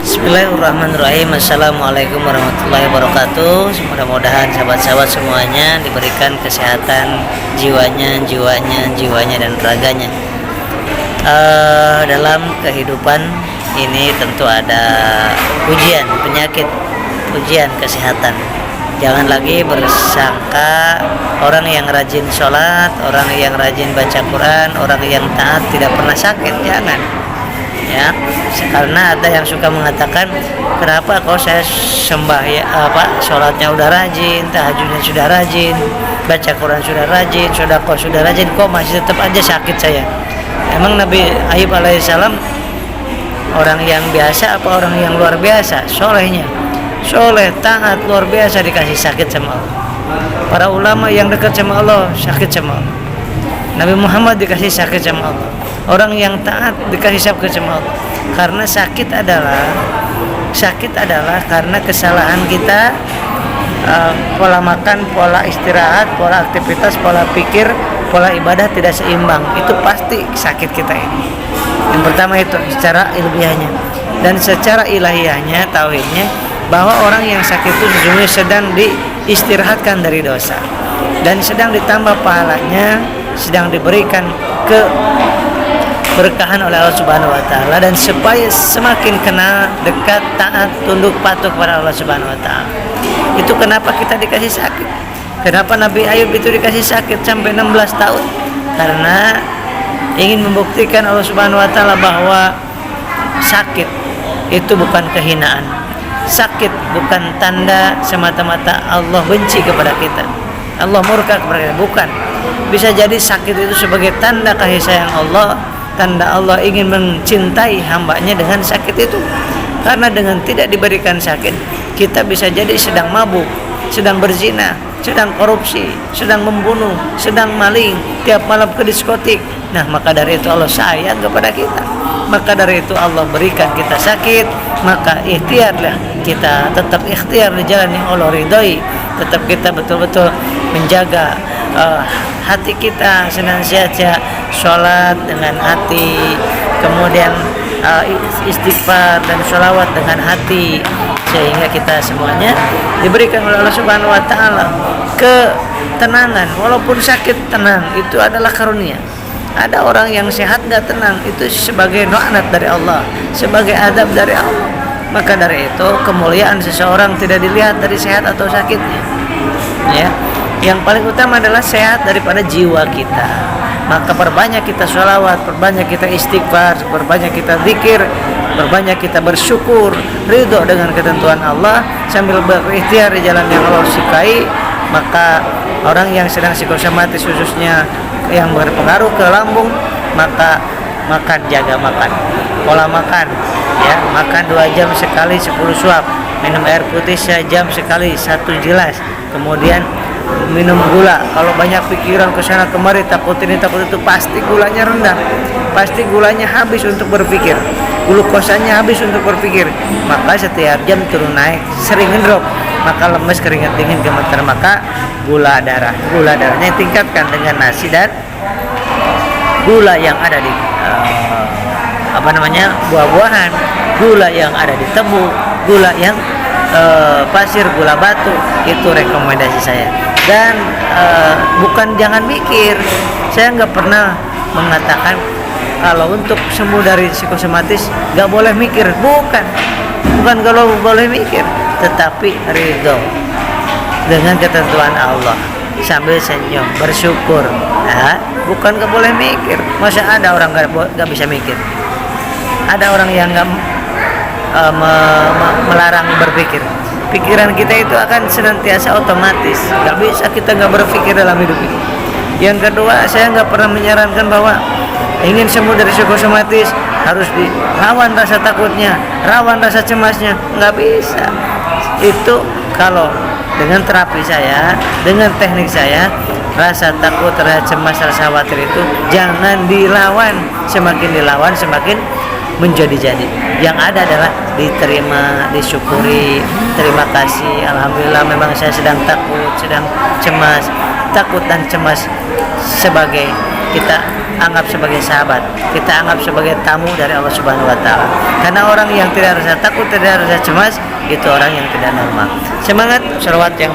Bismillahirrahmanirrahim. Assalamualaikum warahmatullahi wabarakatuh. Mudah-mudahan sahabat-sahabat semuanya diberikan kesehatan jiwanya dan raganya. Dalam kehidupan ini tentu ada ujian penyakit, ujian kesehatan. Jangan lagi bersangka orang yang rajin sholat, orang yang rajin baca Quran, orang yang taat tidak pernah sakit. Jangan, ya, karena ada yang suka mengatakan, kenapa kok saya sholatnya udah rajin, tahajudnya sudah rajin, baca Quran sudah rajin, sedekah sudah rajin, kok masih tetap aja sakit saya. Emang Nabi Ayub alaihissalam orang yang biasa apa orang yang luar biasa? Soleh, taat, luar biasa, dikasih sakit sama Allah. Para ulama yang dekat sama Allah sakit sama Allah. Nabi Muhammad dikasih sakit sama Allah. Orang yang taat dikasih sakit sama Allah. Karena sakit adalah karena kesalahan kita, pola makan, pola istirahat, pola aktivitas, pola pikir, pola ibadah tidak seimbang. Itu pasti sakit kita ini. Yang pertama itu secara ilmiahnya, dan secara ilahiyahnya, tauhidnya, bahwa orang yang sakit itu sesungguhnya sedang diistirahatkan dari dosa dan sedang ditambah pahalanya, sedang diberikan keberkahan oleh Allah Subhanahu wa taala, dan supaya semakin kenal, dekat, taat, tunduk, patuh kepada Allah Subhanahu wa taala. Itu kenapa kita dikasih sakit. Kenapa Nabi Ayub itu dikasih sakit sampai 16 tahun? Karena ingin membuktikan Allah Subhanahu wa taala bahwa sakit itu bukan kehinaan. Sakit bukan tanda semata-mata Allah benci kepada kita, Allah murka kepada kita. Bukan. Bisa jadi sakit itu sebagai tanda kasih sayang Allah, tanda Allah ingin mencintai hambanya dengan sakit itu. Karena dengan tidak diberikan sakit, kita bisa jadi sedang mabuk, sedang berzina, sedang korupsi, sedang membunuh, sedang maling, tiap malam ke diskotik. Nah, maka dari itu Allah sayang kepada kita. Maka dari itu Allah berikan kita sakit. Maka ikhtiarlah kita, tetap ikhtiar di jalan yang Allah ridhoi. Tetap kita betul-betul menjaga hati kita, senantiasa sholat dengan hati, kemudian istighfar dan sholawat dengan hati, sehingga kita semuanya diberikan oleh Allah Subhanahu wa taala ketenangan. Walaupun sakit, tenang, itu adalah karunia. Ada orang yang sehat gak tenang, itu sebagai laknat dari Allah, sebagai adab dari Allah. Maka dari itu kemuliaan seseorang tidak dilihat dari sehat atau sakitnya, ya. Yang paling utama adalah sehat daripada jiwa kita. Maka perbanyak kita sholawat, perbanyak kita istighfar, perbanyak kita zikir, perbanyak kita bersyukur, ridho dengan ketentuan Allah, sambil berikhtiar di jalan yang Allah sukai. Maka orang yang sedang psikosomatis, khususnya yang berpengaruh ke lambung, maka jaga makan, pola makan, ya, makan 2 jam sekali 10 suap, minum air putih sejam sekali 1 gelas, kemudian minum gula. Kalau banyak pikiran kesana kemari, takut ini takut itu, pasti gulanya rendah, pasti gulanya habis untuk berpikir, glukosanya habis untuk berpikir. Maka setiap jam turun naik, sering ngedrop, maka lemes, keringat dingin, gemeter. Maka gula darahnya tingkatkan dengan nasi dan gula yang ada di buah-buahan, gula yang ada di tebu, gula yang pasir, gula batu. Itu rekomendasi saya. Dan bukan jangan mikir, saya nggak pernah mengatakan kalau untuk sembuh dari psikosomatis nggak boleh mikir, bukan kalau boleh mikir, tetapi ridho dengan ketentuan Allah sambil senyum, bersyukur. Nah, bukan gak boleh mikir. Masa ada orang gak bisa mikir? Ada orang yang gak melarang berpikir. Pikiran kita itu akan senantiasa otomatis. Gak bisa kita gak berpikir dalam hidup ini. Yang kedua, saya gak pernah menyarankan bahwa ingin sembuh dari psikosomatis harus dilawan rasa takutnya, lawan rasa cemasnya. Gak bisa. Itu kalau dengan terapi saya, dengan teknik saya, rasa takut, rasa cemas, rasa khawatir itu jangan dilawan. Semakin dilawan semakin menjadi-jadi. Yang ada adalah diterima, disyukuri, terima kasih, alhamdulillah memang saya sedang takut, sedang cemas. Takut dan cemas sebagai kita anggap sebagai sahabat, kita anggap sebagai tamu dari Allah Subhanahu wa taala. Karena orang yang tidak rasa takut, tidak rasa cemas, itu orang yang tidak normal. Semangat, sholawat yang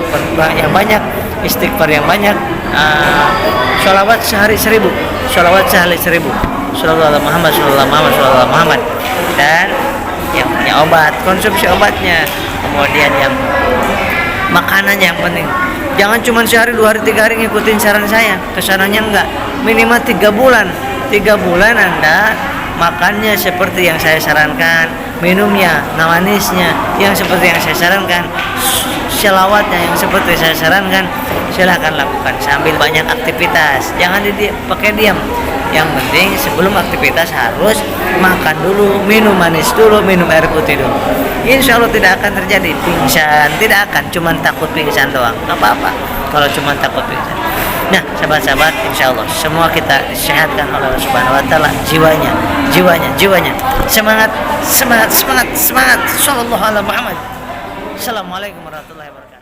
banyak, istighfar yang banyak, sholawat sehari 1000, sholawat sehari 1000, sholawat Muhammad, sholawat Muhammad, sholawat Muhammad. Dan yang punya obat, konsumsi obatnya. Kemudian yang makanannya yang penting, jangan cuma sehari, 2 hari, 3 hari ngikutin saran saya, kesananya enggak. Minimal 3 bulan, 3 bulan Anda makannya seperti yang saya sarankan, minumnya manisnya yang seperti yang saya sarankan, selawatnya yang seperti saya sarankan. Silahkan lakukan sambil banyak aktivitas, jangan pakai diam. Yang penting sebelum aktivitas harus makan dulu, minum manis dulu, minum air putih dulu. Insya Allah tidak akan terjadi pingsan, tidak akan, cuma takut pingsan doang, nggak apa-apa kalau cuma takut pingsan. Nah, sahabat-sahabat, insya Allah semua kita disehatkan oleh Allah Subhanahu wa taala, jiwanya. Semangat. Sallallahu alaihi Muhammad. Assalamualaikum warahmatullahi wabarakatuh.